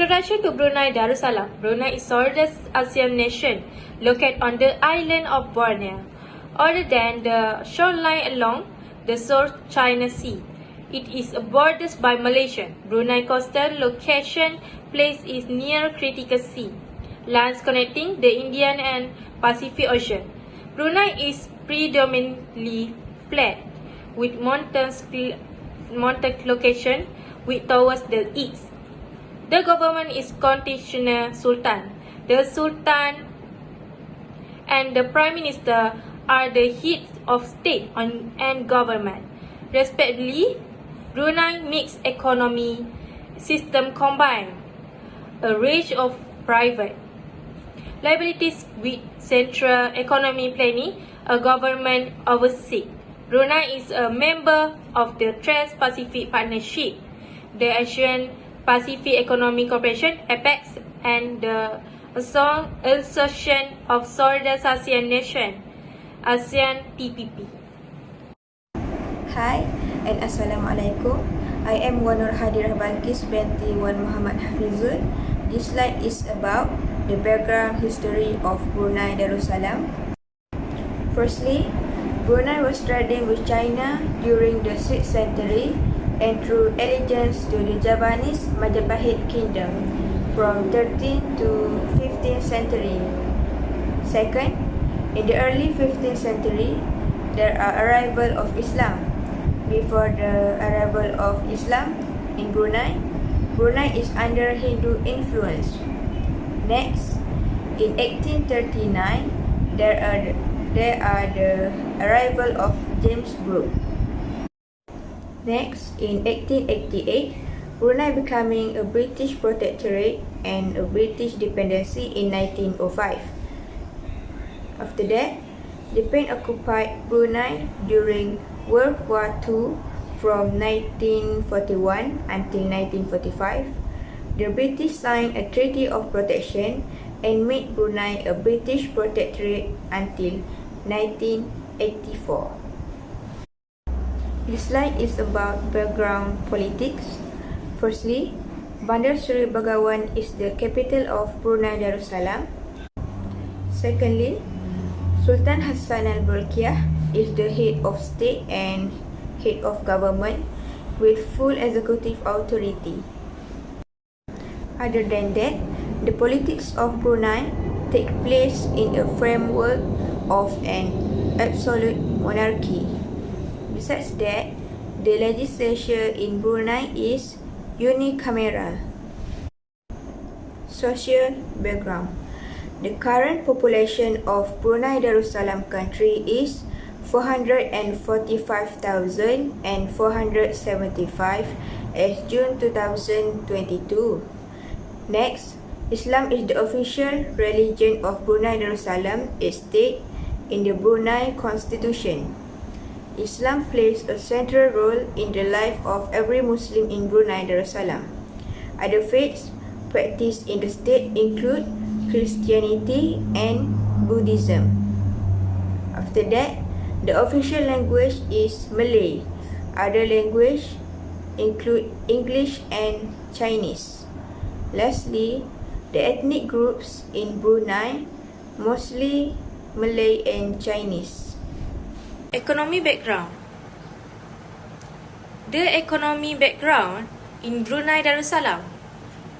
Introduction to Brunei Darussalam. Brunei is the oldest Asian nation located on the island of Borneo. Other than the shoreline along the South China Sea, it is bordered by Malaysia. Brunei coastal location place is near critical sea, lands connecting the Indian and Pacific Ocean. Brunei is predominantly flat, with mountain location with towards the east. The government is constitutional sultan. The sultan and the prime minister are the heads of state and government. Respectively, Brunei mixed economy system combine a range of private liabilities with central economy planning, a government oversight. Brunei is a member of the Trans-Pacific Partnership, the Asian Pacific Economic Cooperation (APEC), and the Association of Southeast Asian Nations (ASEAN TPP). Hi and Assalamualaikum. I am Wanur Hadirah Balkis binti Wan Muhammad Hafizul. This slide is about the background history of Brunei Darussalam. Firstly, Brunei was trading with China during the 6th century and through allegiance to the Javanese Majapahit Kingdom from 13th to 15th century. Second, in the early 15th century, there are arrival of Islam. Before the arrival of Islam in Brunei, Brunei is under Hindu influence. Next, in 1839, there are the arrival of James Brooke. Next, in 1888, Brunei becoming a British protectorate and a British dependency in 1905. After that, Japan occupied Brunei during World War II from 1941 until 1945. The British signed a Treaty of Protection and made Brunei a British protectorate until 1984. This slide is about background politics. Firstly, Bandar Seri Begawan is the capital of Brunei Darussalam. Secondly, Sultan Hassan al-Bolkiah is the head of state and head of government with full executive authority. Other than that, the politics of Brunei take place in a framework of an absolute monarchy. Besides that, the legislature in Brunei is unicameral. Social background. The current population of Brunei Darussalam country is 445,475 as June 2022. Next, Islam is the official religion of Brunei Darussalam state in the Brunei Constitution. Islam plays a central role in the life of every Muslim in Brunei Darussalam. Other faiths practiced in the state include Christianity and Buddhism. After that, the official language is Malay. Other languages include English and Chinese. Lastly, the ethnic groups in Brunei mostly Malay and Chinese. Economy background. The economy background in Brunei Darussalam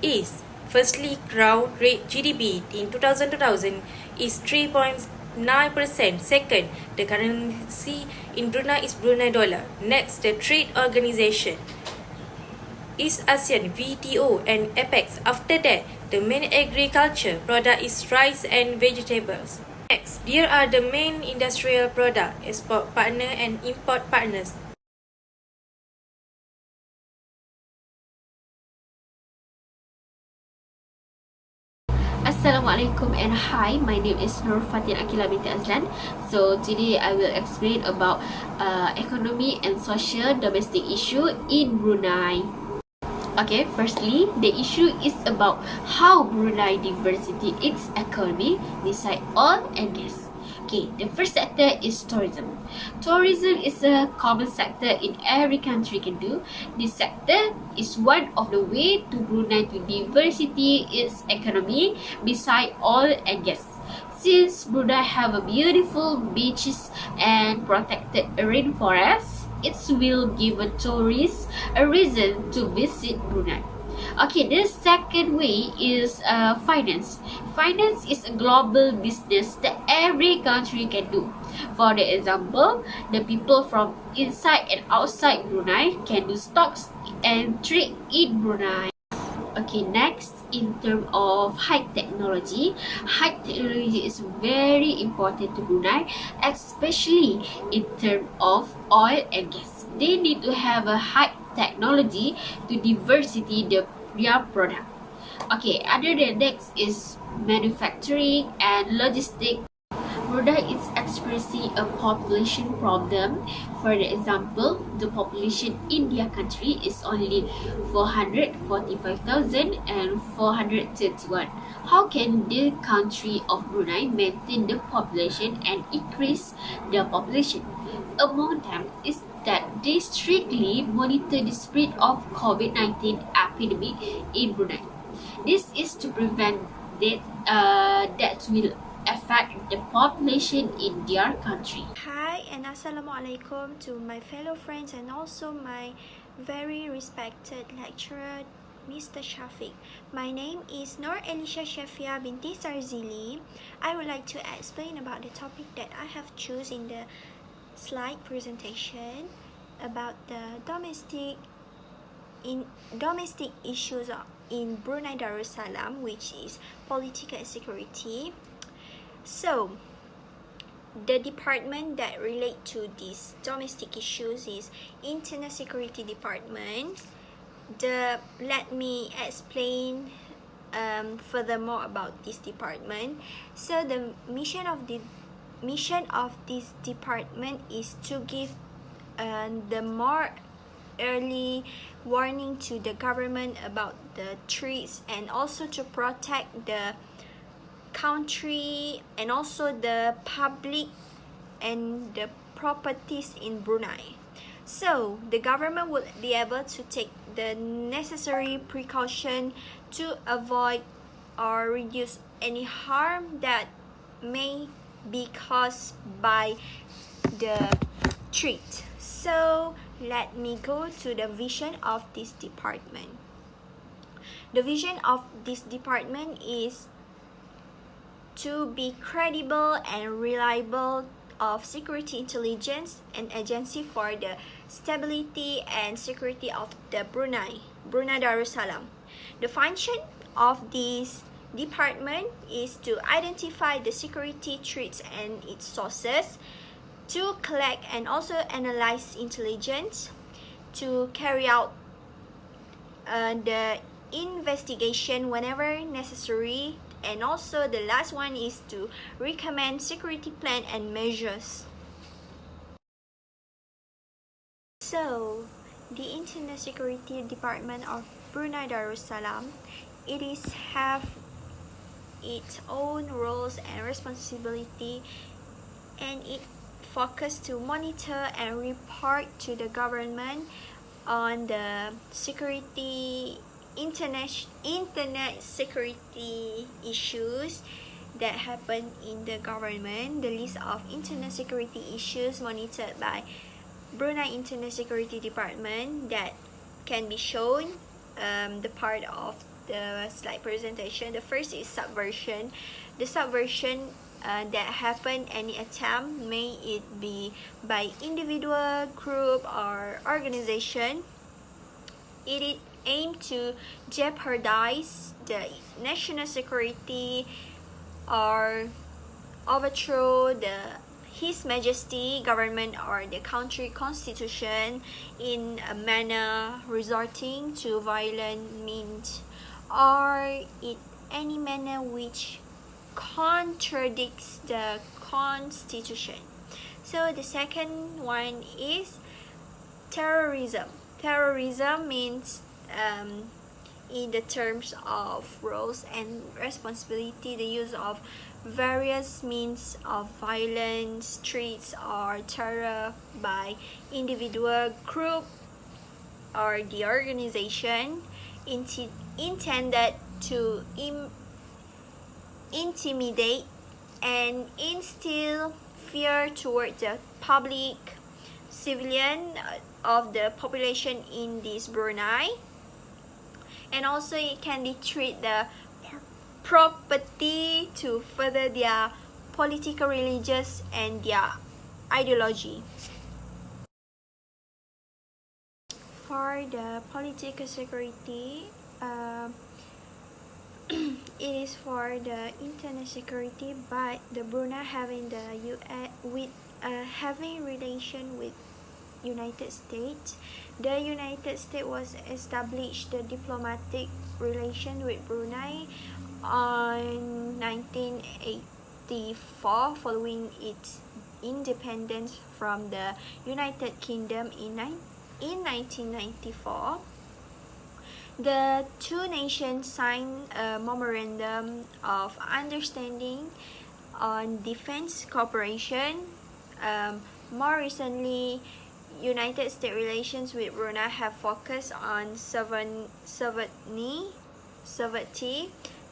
is firstly ground rate GDP in 2000 is 3.9%. Second, the currency in Brunei is Brunei dollar. Next, the trade organization East ASEAN, WTO and APEC. After that, the main agriculture product is rice and vegetables. Next, here are the main industrial product, export partner and import partners. Assalamualaikum and hi, my name is Nur Fatin Akila binti Azlan. So today I will explain about economy and social domestic issue in Brunei. Okay, firstly, the issue is about how Brunei diversity its economy beside oil and gas. Okay, the first sector is tourism. Tourism is a common sector in every country can do. This sector is one of the way to Brunei to diversity its economy beside oil and gas. Since Brunei have a beautiful beaches and protected rainforests, it will give a tourist a reason to visit Brunei. Okay, the second way is finance. Finance is a global business that every country can do. For the example, the people from inside and outside Brunei can do stocks and trade in Brunei. Okay, next, in terms of high technology is very important to Brunei, especially in terms of oil and gas. They need to have a high technology to diversity their product. Okay, other than next is manufacturing and logistics. Brunei is experiencing a population problem. For example, the population in their country is only 445,431. How can the country of Brunei maintain the population and increase the population? Among them is that they strictly monitor the spread of COVID-19 epidemic in Brunei. This is to prevent that will affect the population in their country. Hi and Assalamualaikum to my fellow friends and also my very respected lecturer, Mr. Shafiq. My name is Nur Elisha Shafia binti Sarzili. I would like to explain about the topic that I have chosen in the slide presentation about the domestic issues in Brunei Darussalam, which is political and security. So, the department that relate to these domestic issues is Internal Security Department. Let me explain furthermore about this department. So, the mission of this department is to give the more early warning to the government about the threats and also to protect the country and also the public and the properties in Brunei. So the government would be able to take the necessary precaution to avoid or reduce any harm that may be caused by the threat. So let me go to the vision of this department. The vision of this department is to be credible and reliable of security intelligence and agency for the stability and security of the Brunei Darussalam. The function of this department is to identify the security threats and its sources, to collect and also analyze intelligence, to carry out the investigation whenever necessary, and also the last one is to recommend security plan and measures. So, the Internal Security Department of Brunei Darussalam, it is have its own roles and responsibility, and it focus to monitor and report to the government on the internet security issues that happen in the government. The list of internet security issues monitored by Brunei Internet Security Department that can be shown the part of the slide presentation. The first is subversion. The subversion that happen, any attempt, may it be by individual, group or organization, it aim to jeopardize the national security or overthrow His Majesty government or the country constitution in a manner resorting to violent means or in any manner which contradicts the constitution. So the second one is terrorism. Terrorism means in the terms of roles and responsibility, the use of various means of violence, threats, or terror by individual, group, or the organization intended to intimidate and instill fear toward the public, civilian of the population in this Brunei, and also it can treat the property to further their political, religious, and their ideology. For the political security, it is for the internal security, but the Brunei having the US with having relation with United States. The United States was established the diplomatic relation with Brunei on 1984 following its independence from the United Kingdom in 1994. The two nations signed a memorandum of understanding on defense cooperation. More recently, United States relations with Brunei have focused on sovereignty,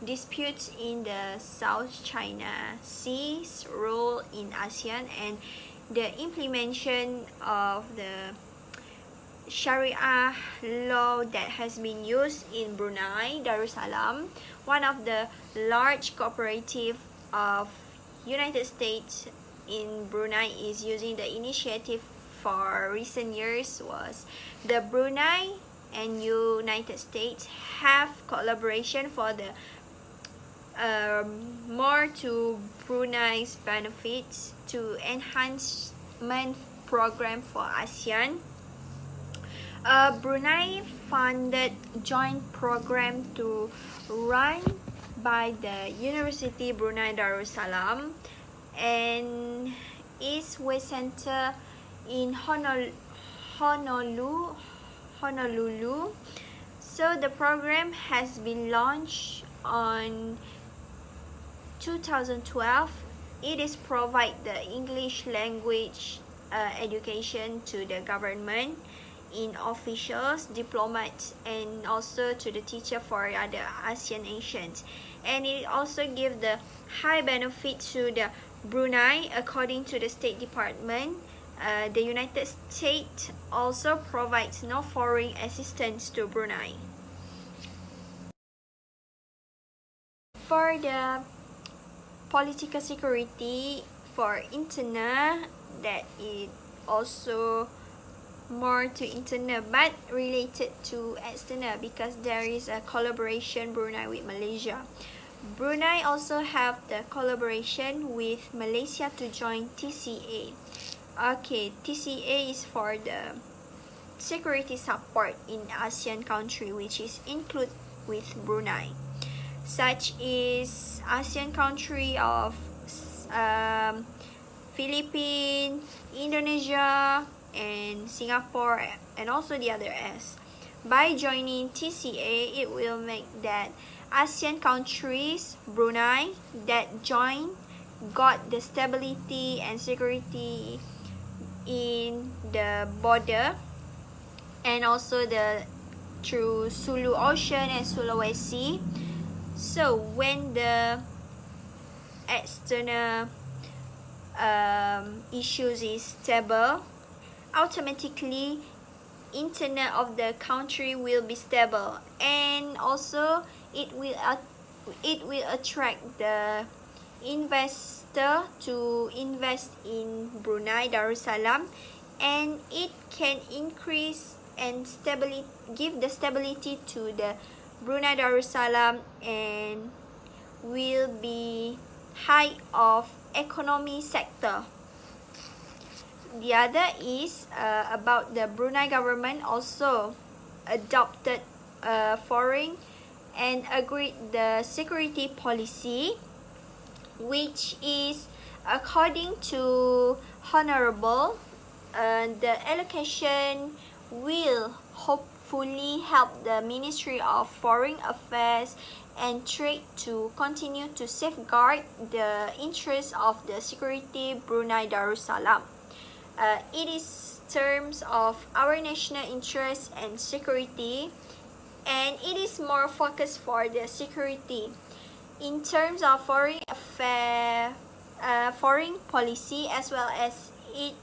disputes in the South China Sea's role in ASEAN, and the implementation of the Sharia law that has been used in Brunei Darussalam, one of the large cooperative of United States in Brunei is using the initiative for recent years was the Brunei and United States have collaboration for the more to Brunei's benefits to enhancement program for ASEAN. Brunei funded joint program to run by the University Brunei Darussalam and East West Center in Honolulu. So the program has been launched on 2012. It is provide the English language education to the government, in officials, diplomats, and also to the teacher for other ASEAN nations. And it also gives the high benefit to the Brunei according to the State Department. The United States also provides no foreign assistance to Brunei. For the political security for internal, that it also more to internal but related to external because there is a collaboration Brunei with Malaysia. Brunei also have the collaboration with Malaysia to join TCA. Okay, TCA is for the security support in ASEAN country, which is include with Brunei. Such is ASEAN country of Philippines, Indonesia, and Singapore, and also the other S. By joining TCA, it will make that ASEAN countries, Brunei, that join got the stability and security in the border, and also the through Sulu Ocean and Sulawesi. So when the external issues is stable, automatically internal of the country will be stable, and also it will attract the investor to invest in Brunei Darussalam, and it can increase and give the stability to the Brunei Darussalam, and will be high of economy sector. The other is about the Brunei government also adopted foreign and agreed the security policy, which is according to Honorable, the allocation will hopefully help the Ministry of Foreign Affairs and trade to continue to safeguard the interests of the security Brunei Darussalam. It is terms of our national interest and security, and it is more focused for the security. In terms of foreign policy, as well as it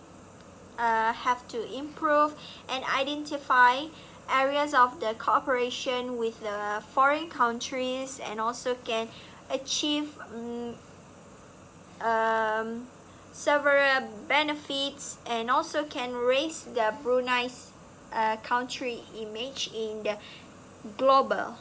have to improve and identify areas of the cooperation with the foreign countries, and also can achieve several benefits, and also can raise the Brunei's country image in the global.